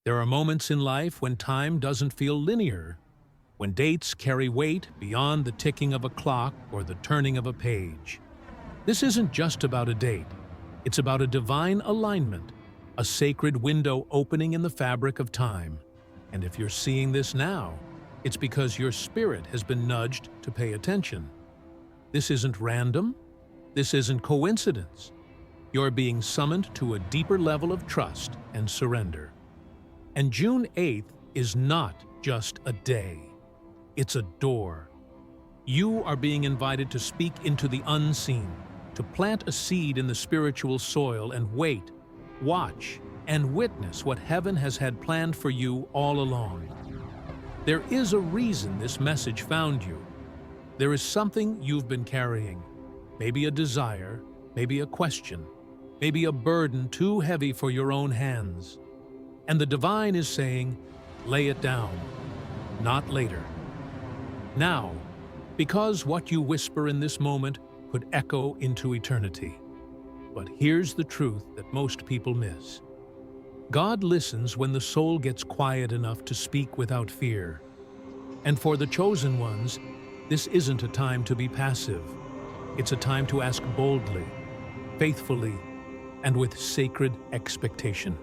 There are moments in life when time doesn't feel linear, when dates carry weight beyond the ticking of a clock or the turning of a page. This isn't just about a date. It's about a divine alignment, a sacred window opening in the fabric of time. And if you're seeing this now, it's because your spirit has been nudged to pay attention. This isn't random. This isn't coincidence. You're being summoned to a deeper level of trust and surrender. And June 8th is not just a day. It's a door. You are being invited to speak into the unseen, to plant a seed in the spiritual soil and wait, watch, and witness what heaven has had planned for you all along. There is a reason this message found you. There is something you've been carrying, maybe a desire, maybe a question, maybe a burden too heavy for your own hands. And the divine is saying, lay it down, not later. Now, because what you whisper in this moment could echo into eternity. But here's the truth that most people miss. God listens when the soul gets quiet enough to speak without fear. And for the chosen ones, this isn't a time to be passive. It's a time to ask boldly, faithfully, and with sacred expectation.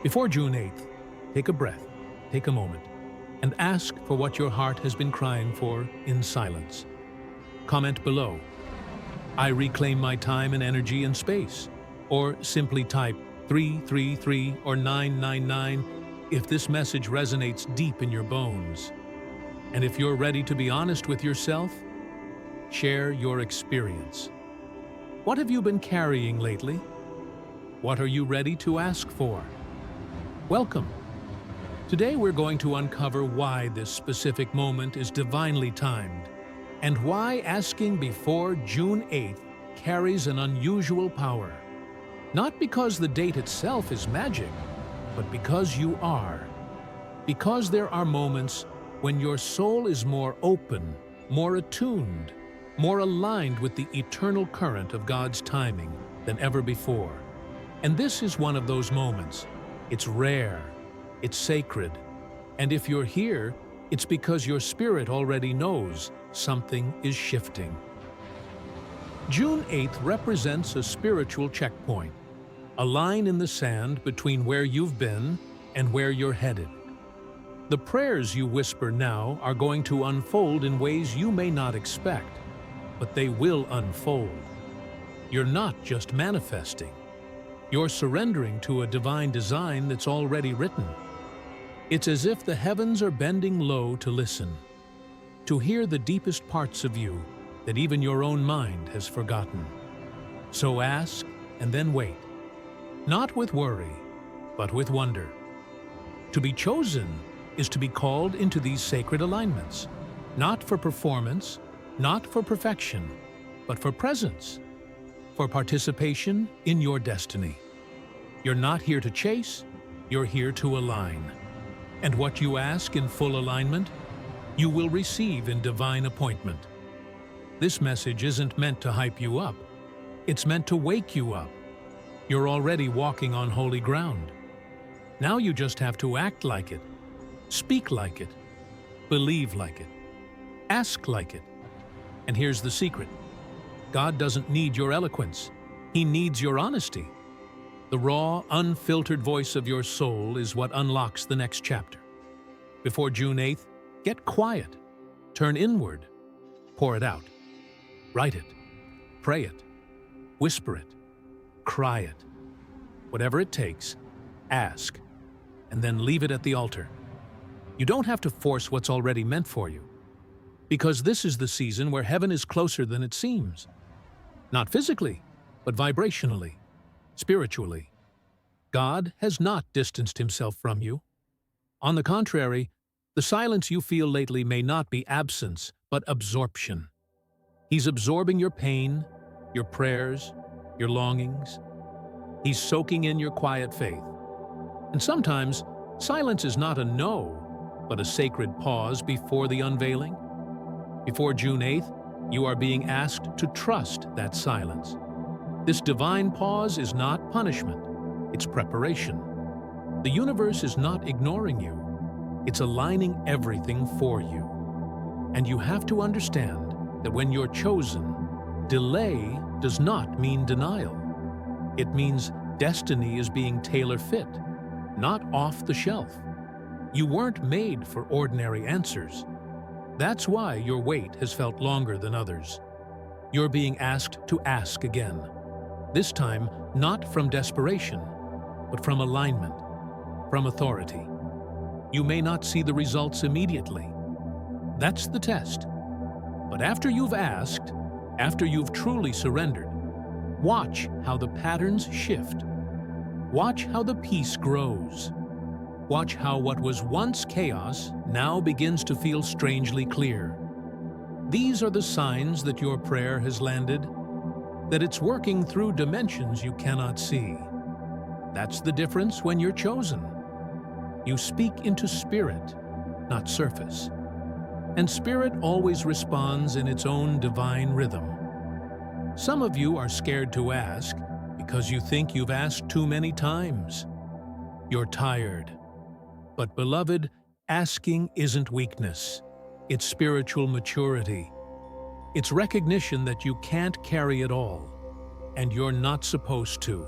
Before June 8th, take a breath, take a moment, and ask for what your heart has been crying for in silence. Comment below, I reclaim my time and energy and space, or simply type 333 or 999 if this message resonates deep in your bones. And if you're ready to be honest with yourself, share your experience. What have you been carrying lately? What are you ready to ask for? Welcome. Today we're going to uncover why this specific moment is divinely timed, and why asking before June 8th carries an unusual power. Not because the date itself is magic, but because you are. Because there are moments when your soul is more open, more attuned, more aligned with the eternal current of God's timing than ever before. And this is one of those moments. It's rare, it's sacred, and if you're here, it's because your spirit already knows something is shifting. June 8th represents a spiritual checkpoint, a line in the sand between where you've been and where you're headed. The prayers you whisper now are going to unfold in ways you may not expect, but they will unfold. You're not just manifesting. You're surrendering to a divine design that's already written. It's as if the heavens are bending low to listen, to hear the deepest parts of you that even your own mind has forgotten. So ask and then wait, not with worry, but with wonder. To be chosen is to be called into these sacred alignments, not for performance, not for perfection, but for presence, for participation in your destiny. You're not here to chase, you're here to align. And what you ask in full alignment, you will receive in divine appointment. This message isn't meant to hype you up. It's meant to wake you up. You're already walking on holy ground. Now you just have to act like it, speak like it, believe like it, ask like it. And here's the secret. God doesn't need your eloquence. He needs your honesty. The raw, unfiltered voice of your soul is what unlocks the next chapter. Before June 8th, get quiet, turn inward, pour it out. Write it, pray it, whisper it, cry it. Whatever it takes, ask, and then leave it at the altar. You don't have to force what's already meant for you, because this is the season where heaven is closer than it seems. Not physically, but vibrationally, spiritually. God has not distanced himself from you. On the contrary, the silence you feel lately may not be absence, but absorption. He's absorbing your pain, your prayers, your longings. He's soaking in your quiet faith. And sometimes, silence is not a no, but a sacred pause before the unveiling. Before June 8th, you are being asked to trust that silence. This divine pause is not punishment, it's preparation. The universe is not ignoring you. It's aligning everything for you. And you have to understand that when you're chosen, delay does not mean denial. It means destiny is being tailor-fit, not off the shelf. You weren't made for ordinary answers. That's why your wait has felt longer than others. You're being asked to ask again. This time, not from desperation, but from alignment, from authority. You may not see the results immediately. That's the test. But after you've asked, after you've truly surrendered, watch how the patterns shift. Watch how the peace grows. Watch how what was once chaos now begins to feel strangely clear. These are the signs that your prayer has landed, that it's working through dimensions you cannot see. That's the difference when you're chosen. You speak into spirit, not surface. And spirit always responds in its own divine rhythm. Some of you are scared to ask because you think you've asked too many times. You're tired. But beloved, asking isn't weakness. It's spiritual maturity. It's recognition that you can't carry it all, and you're not supposed to.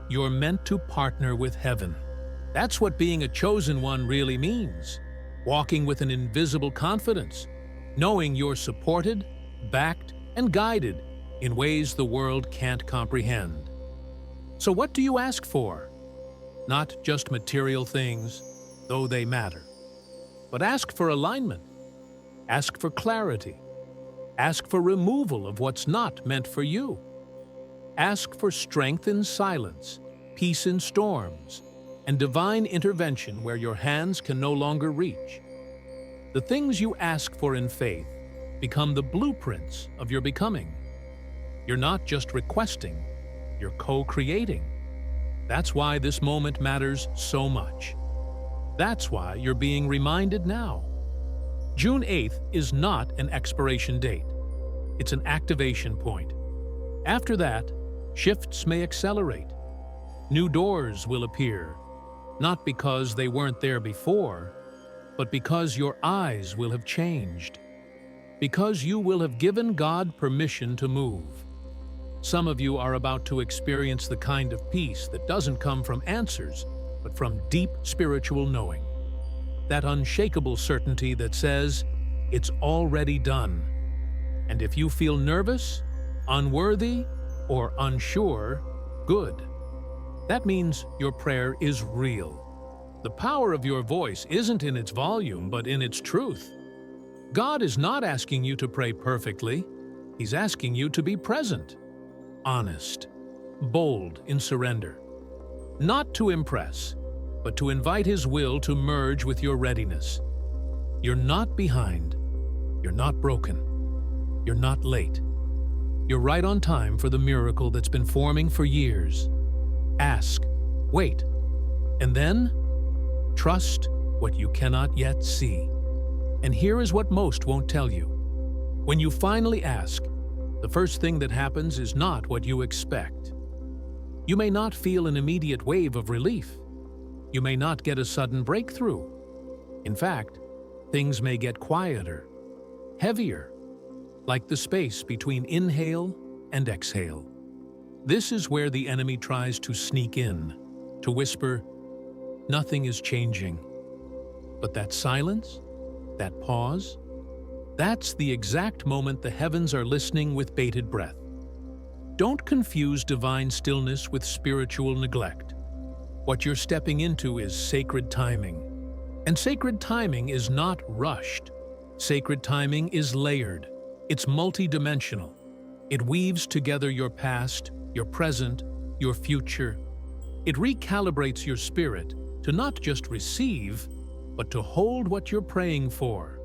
You're meant to partner with heaven. That's what being a chosen one really means. Walking with an invisible confidence, knowing you're supported, backed, and guided in ways the world can't comprehend. So what do you ask for? Not just material things, though they matter. But ask for alignment. Ask for clarity. Ask for removal of what's not meant for you. Ask for strength in silence, peace in storms, and divine intervention where your hands can no longer reach. The things you ask for in faith become the blueprints of your becoming. You're not just requesting, you're co-creating. That's why this moment matters so much. That's why you're being reminded now. June 8th is not an expiration date. It's an activation point. After that, shifts may accelerate. New doors will appear, not because they weren't there before, but because your eyes will have changed. Because you will have given God permission to move. Some of you are about to experience the kind of peace that doesn't come from answers, but from deep spiritual knowing. That unshakable certainty that says, it's already done. And if you feel nervous, unworthy, or unsure, good. That means your prayer is real. The power of your voice isn't in its volume, but in its truth. God is not asking you to pray perfectly. He's asking you to be present, honest, bold in surrender. Not to impress, but to invite His will to merge with your readiness. You're not behind. You're not broken. You're not late. You're right on time for the miracle that's been forming for years. Ask, wait, and then trust what you cannot yet see. And here is what most won't tell you. When you finally ask, the first thing that happens is not what you expect. You may not feel an immediate wave of relief. You may not get a sudden breakthrough. In fact, things may get quieter, heavier, like the space between inhale and exhale. This is where the enemy tries to sneak in, to whisper, nothing is changing. But that silence, that pause, that's the exact moment the heavens are listening with bated breath. Don't confuse divine stillness with spiritual neglect. What you're stepping into is sacred timing. And sacred timing is not rushed. Sacred timing is layered. It's multidimensional. It weaves together your past, your present, your future. It recalibrates your spirit to not just receive, but to hold what you're praying for.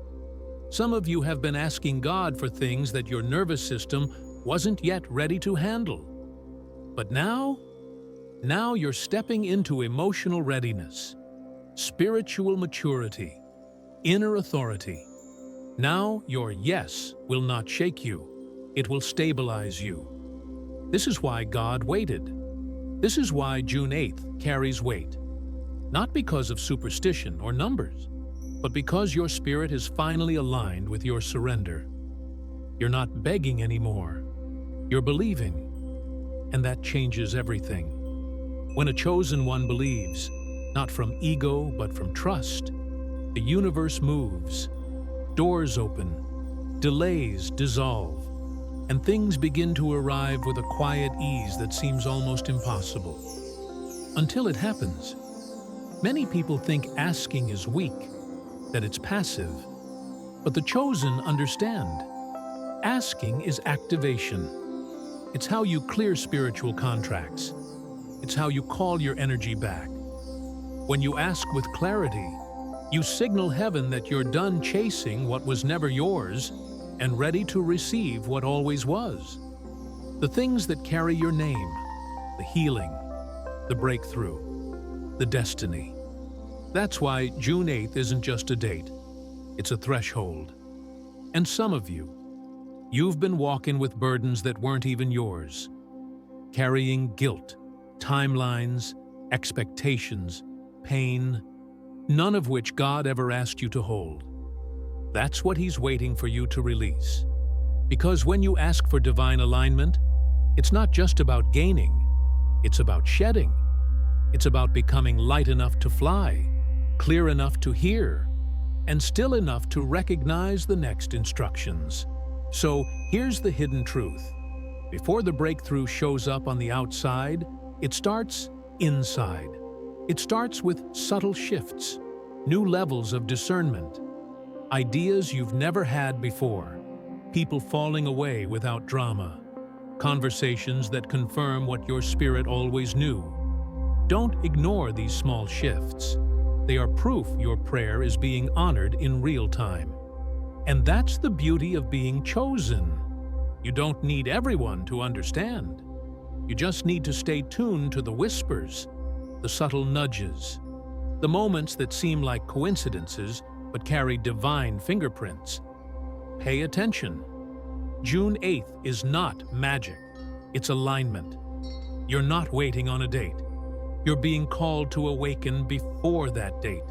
Some of you have been asking God for things that your nervous system wasn't yet ready to handle. But now you're stepping into emotional readiness, spiritual maturity, inner authority. Now your yes will not shake you. It will stabilize you. This is why God waited. This is why June 8th carries weight. not because of superstition or numbers, but because your spirit is finally aligned with your surrender. You're not begging anymore. You're believing, and that changes everything. When a chosen one believes, not from ego but from trust, the universe moves, doors open, delays dissolve, and things begin to arrive with a quiet ease that seems almost impossible. Until it happens. Many people think asking is weak, that it's passive, but the chosen understand. Asking is activation. It's how you clear spiritual contracts. It's how you call your energy back. When you ask with clarity, you signal heaven that you're done chasing what was never yours and ready to receive what always was. The things that carry your name, the healing, the breakthrough, the destiny. That's why June 8th isn't just a date, it's a threshold. And some of you, you've been walking with burdens that weren't even yours, carrying guilt, timelines, expectations, pain, none of which God ever asked you to hold. That's what He's waiting for you to release. Because when you ask for divine alignment, it's not just about gaining, it's about shedding. It's about becoming light enough to fly, clear enough to hear, and still enough to recognize the next instructions. So here's the hidden truth. Before the breakthrough shows up on the outside, it starts inside. It starts with subtle shifts, new levels of discernment, ideas you've never had before, people falling away without drama, conversations that confirm what your spirit always knew. Don't ignore these small shifts. They are proof your prayer is being honored in real time. And that's the beauty of being chosen. You don't need everyone to understand. You just need to stay tuned to the whispers, the subtle nudges, the moments that seem like coincidences but carry divine fingerprints. Pay attention. June 8th is not magic. It's alignment. You're not waiting on a date. You're being called to awaken before that date,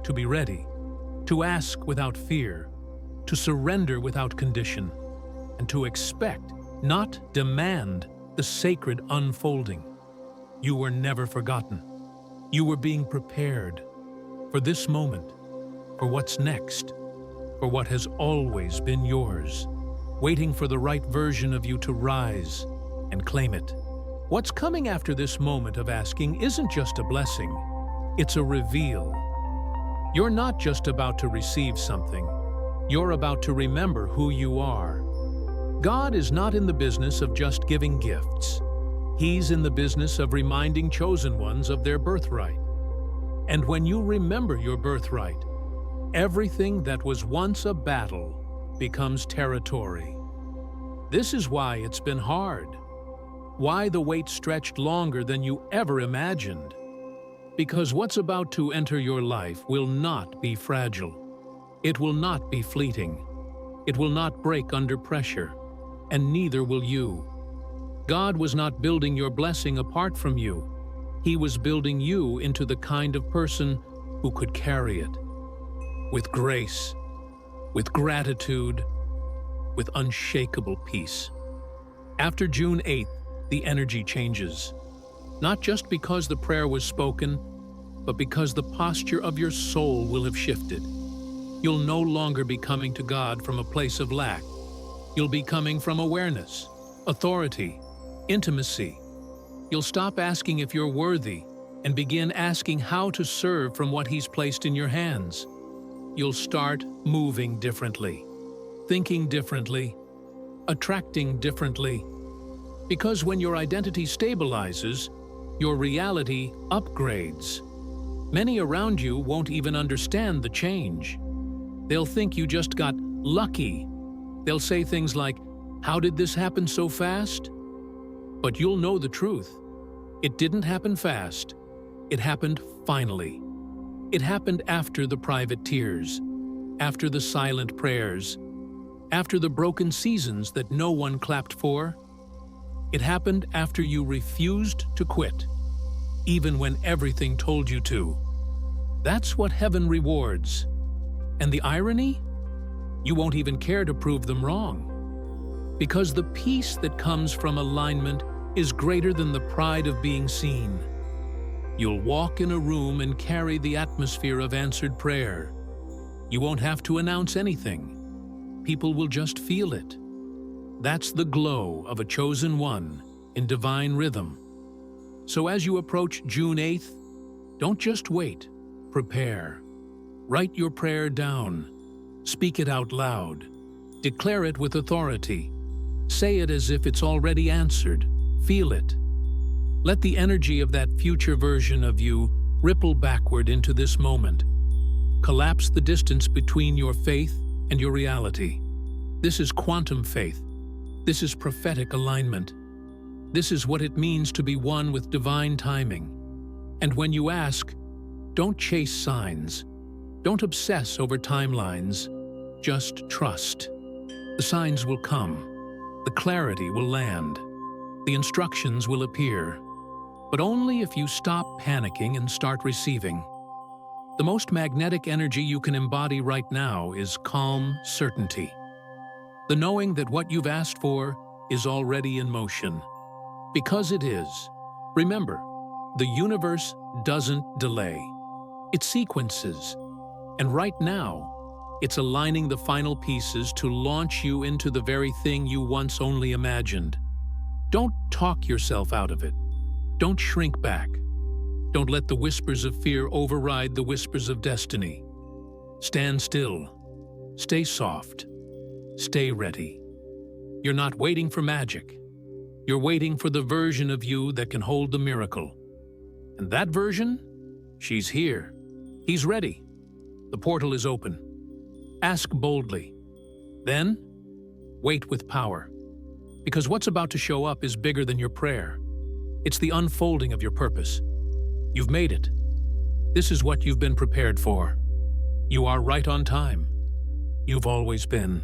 to be ready, to ask without fear, to surrender without condition, and to expect, not demand, the sacred unfolding. You were never forgotten. You were being prepared for this moment, for what's next, for what has always been yours, waiting for the right version of you to rise and claim it. What's coming after this moment of asking isn't just a blessing, it's a reveal. You're not just about to receive something, you're about to remember who you are. God is not in the business of just giving gifts. He's in the business of reminding chosen ones of their birthright. And when you remember your birthright, everything that was once a battle becomes territory. This is why it's been hard. Why the wait stretched longer than you ever imagined. Because what's about to enter your life will not be fragile. It will not be fleeting. It will not break under pressure, and neither will you. God was not building your blessing apart from you. He was building you into the kind of person who could carry it. With grace, with gratitude, with unshakable peace. After June 8th, the energy changes. Not just because the prayer was spoken, but because the posture of your soul will have shifted. You'll no longer be coming to God from a place of lack. You'll be coming from awareness, authority, intimacy. You'll stop asking if you're worthy and begin asking how to serve from what He's placed in your hands. You'll start moving differently, thinking differently, attracting differently. Because when your identity stabilizes, your reality upgrades. Many around you won't even understand the change. They'll think you just got lucky. They'll say things like, "How did this happen so fast?" But you'll know the truth. It didn't happen fast. It happened finally. It happened after the private tears, after the silent prayers, after the broken seasons that no one clapped for. It happened after you refused to quit, even when everything told you to. That's what heaven rewards. And the irony? You won't even care to prove them wrong. Because the peace that comes from alignment is greater than the pride of being seen. You'll walk in a room and carry the atmosphere of answered prayer. You won't have to announce anything. People will just feel it. That's the glow of a chosen one in divine rhythm. So as you approach June 8th, don't just wait, prepare. Write your prayer down. Speak it out loud. Declare it with authority. Say it as if it's already answered. Feel it. Let the energy of that future version of you ripple backward into this moment. Collapse the distance between your faith and your reality. This is quantum faith. This is prophetic alignment. This is what it means to be one with divine timing. And when you ask, don't chase signs. Don't obsess over timelines. Just trust. The signs will come. The clarity will land. The instructions will appear. But only if you stop panicking and start receiving. The most magnetic energy you can embody right now is calm certainty. The knowing that what you've asked for is already in motion. Because it is. Remember, the universe doesn't delay. It sequences. And right now, it's aligning the final pieces to launch you into the very thing you once only imagined. Don't talk yourself out of it. Don't shrink back. Don't let the whispers of fear override the whispers of destiny. Stand still. Stay soft. Stay ready. You're not waiting for magic. You're waiting for the version of you that can hold the miracle. And that version? She's here. He's ready. The portal is open. Ask boldly. Then, wait with power. Because what's about to show up is bigger than your prayer. It's the unfolding of your purpose. You've made it. This is what you've been prepared for. You are right on time. You've always been.